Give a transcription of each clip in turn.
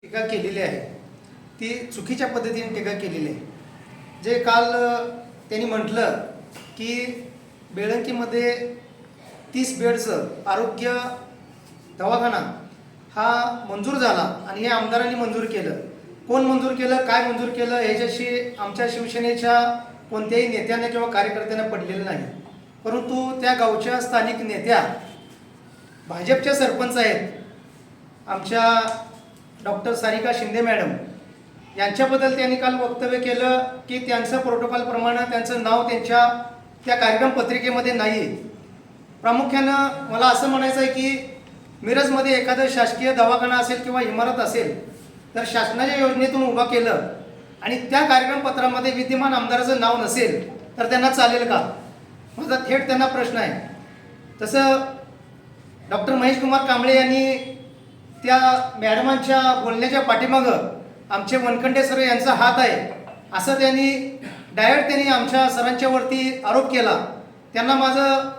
टीका केलेली आहे ती चुकीच्या पद्धतीने टीका केलेली आहे. जे काल त्यांनी म्हटलं की बेळंकीमध्ये 30 बेडचं आरोग्य दवाखाना हा मंजूर झाला आणि हे आमदारांनी मंजूर केलं. कोण मंजूर केलं, काय मंजूर केलं ह्याच्याशी आमच्या शिवसेनेच्या कोणत्याही नेत्यांना किंवा कार्यकर्त्यांना पडलेलं नाही. परंतु त्या गावच्या स्थानिक नेत्या भाजपच्या सरपंच आहेत आमच्या डॉक्टर सारिका शिंदे मॅडम, यांच्याबद्दल त्यांनी काल वक्तव्य केलं की त्यांचं प्रोटोकॉलप्रमाणे त्यांचं नाव त्यांच्या त्या कार्यक्रम पत्रिकेमध्ये नाही. प्रामुख्यानं मला असं म्हणायचं आहे की मिरजमध्ये एखादं शासकीय दवाखाना असेल किंवा इमारत असेल तर शासनाच्या योजनेतून उभा केलं आणि त्या कार्यक्रमपत्रामध्ये विद्यमान आमदाराचं नाव नसेल तर त्यांना चालेल का? माझा थेट त्यांना प्रश्न आहे. तसं डॉक्टर महेश कुमार कांबळे यांनी त्या मॅडमांच्या बोलण्याच्या पाठीमागं आमचे वनखंडे सर यांचा हात आहे असं त्यांनी त्यांनी आमच्या सरांच्यावरती आरोप केला. त्यांना माझं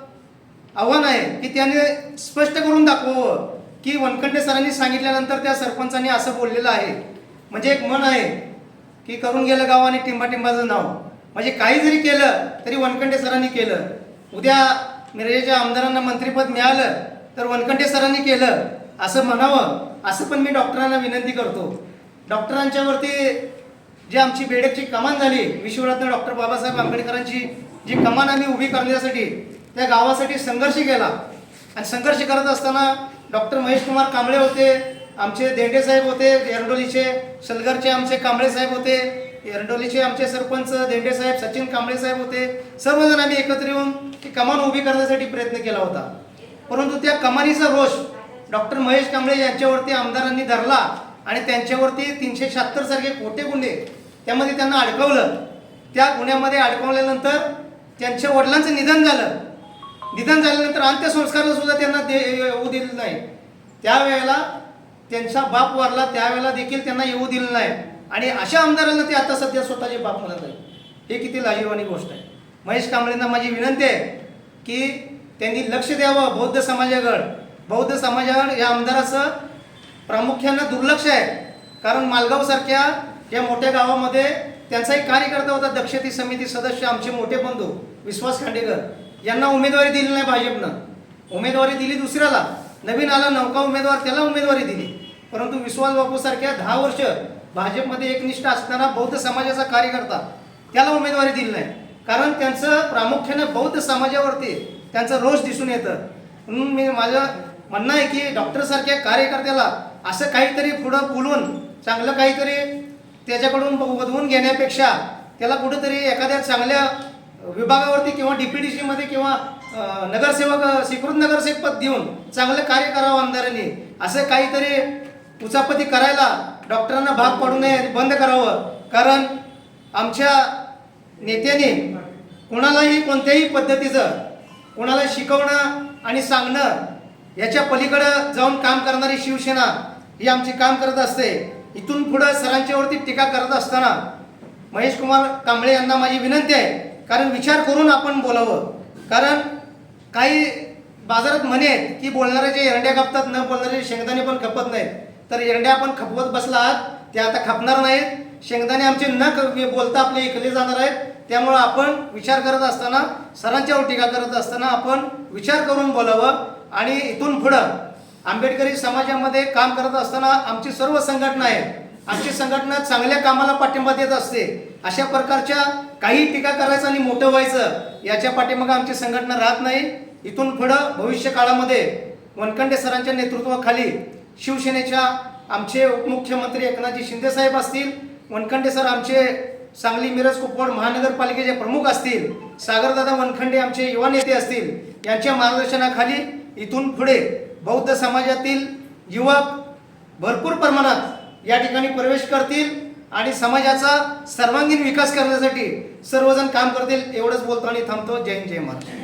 आव्हान आहे की त्याने स्पष्ट करून दाखवावं की वनखंडे सरांनी सांगितल्यानंतर त्या सरपंचांनी असं बोललेलं आहे. म्हणजे एक म्हण आहे की करून गेलं गाव आणि टिंबाटिंबाचं नाव, म्हणजे काही जरी केलं तरी वनखंडे सरांनी केलं. उद्या मिरजेच्या आमदारांना मंत्रिपद मिळालं तर वनखंडे सरांनी केलं असं म्हणावं, असं पण मी डॉक्टरांना विनंती करतो. डॉक्टरांच्यावरती जी आमची बेडकची कमान झाली, विश्वरत्न डॉक्टर बाबासाहेब आंबेडकरांची जी कमान आम्ही उभी करण्यासाठी त्या गावासाठी संघर्ष केला आणि संघर्ष करत असताना डॉक्टर महेश कुमार कांबळे होते, आमचे देंडे साहेब होते एरडोलीचे, सलगरचे आमचे कांबळे साहेब होते, एरडोलीचे आमचे सरपंच देंडे साहेब सचिन कांबळे साहेब होते. सर्वजण आम्ही एकत्र येऊन ती कमान उभी करण्यासाठी प्रयत्न केला होता. परंतु त्या कमानीचा रोष डॉक्टर महेश कांबळे यांच्यावरती आमदारांनी धरला आणि त्यांच्यावरती 376 सारखे खोटे गुन्हे त्यामध्ये त्यांना अडकवलं. त्या गुन्ह्यामध्ये अडकवल्यानंतर त्यांच्या वडिलांचं निधन झालं. निधन झाल्यानंतर अंत्यसंस्कारला सुद्धा त्यांना येऊ दिलं नाही. त्यावेळेला त्यांचा बाप वारला त्यावेळेला देखील त्यांना येऊ दिलं नाही आणि अशा आमदारांना ते आता सध्या स्वतःचे बाप म्हणत आहे. हे किती लाजीरवाणी गोष्ट आहे. महेश कांबळेंना माझी विनंती आहे की त्यांनी लक्ष द्यावं बौद्ध समाजाकडं. बौद्ध समाजाकडं या आमदाराचं प्रामुख्यानं दुर्लक्ष आहे. कारण मालगावसारख्या या मोठ्या गावामध्ये त्यांचा एक कार्यकर्ता होता दक्षती समिती सदस्य आमचे मोठे बंधू विश्वास खांडेकर, यांना उमेदवारी दिली नाही भाजपनं. उमेदवारी दिली दुसऱ्याला, नवीन आला नौका उमेदवार त्याला उमेदवारी दिली. परंतु विश्वास बापूसारख्या 10 वर्ष भाजपमध्ये एकनिष्ठ असणारा बौद्ध समाजाचा कार्यकर्ता त्याला उमेदवारी दिली नाही. कारण त्यांचं प्रामुख्यानं बौद्ध समाजावरती त्यांचा रोष दिसून येतं. म्हणून मी माझं म्हणणं आहे की डॉक्टरसारख्या कार्यकर्त्याला असं काहीतरी पुढं बोलून चांगलं काहीतरी त्याच्याकडून वधवून घेण्यापेक्षा त्याला कुठंतरी एखाद्या चांगल्या विभागावरती किंवा DPDCमध्ये किंवा नगरसेवक स्वीकृत नगरसेवक पद देऊन चांगलं कार्य करावं आमदारांनी. असं काहीतरी उचापती करायला डॉक्टरांना भाग पाडू नये, बंद करावं. कारण आमच्या नेत्याने कोणालाही कोणत्याही पद्धतीचं कोणाला शिकवणं आणि सांगणं याच्या पलीकडं जाऊन काम करणारी शिवसेना ही आमची काम करत असते. इथून पुढं सरांच्यावरती टीका करत असताना महेश कुमार कांबळे यांना माझी विनंती आहे, कारण विचार करून आपण बोलावं. कारण काही बाजारात म्हणे आहेत की बोलणाऱ्याचे एरंड्या खपतात, न बोलणारे शेंगदाणे पण खपत नाहीत. तर एरंड्या आपण खपवत बसला आहात, ते आता खपणार नाहीत. शेंगदाणे आमचे न बोलता आपले ऐकले जाणार आहेत. त्यामुळं आपण विचार करत असताना सरांच्यावर टीका करत असताना आपण विचार करून बोलावं. आणि इथून पुढं आंबेडकरी समाजामध्ये काम करत असताना आमची सर्व संघटना आहे, आमची संघटना चांगल्या कामाला पाठिंबा देत असते. अशा प्रकारच्या काही टीका करायचं आणि मोठं व्हायचं याच्या पाठीमागं आमची संघटना राहत नाही. इथून पुढं भविष्य काळामध्ये वनखंडे सरांच्या नेतृत्वाखाली शिवसेनेच्या आमचे उपमुख्यमंत्री एकनाथजी शिंदे साहेब असतील, वनखंडे सर आमचे सांगली मिरज कुपवाड महानगरपालिकेचे प्रमुख असतील, सागरदादा वनखंडे आमचे युवा नेते असतील, यांच्या मार्गदर्शनाखाली इथून पुढे बौद्ध समाजातील युवक भरपूर प्रमाणात या ठिकाणी प्रवेश करतील आणि समाजाचा सर्वांगीण विकास करण्यासाठी सर्वजण काम करतील. एवढंच बोलतो आणि थांबतो. जय हिंद, जय महाराष्ट्र.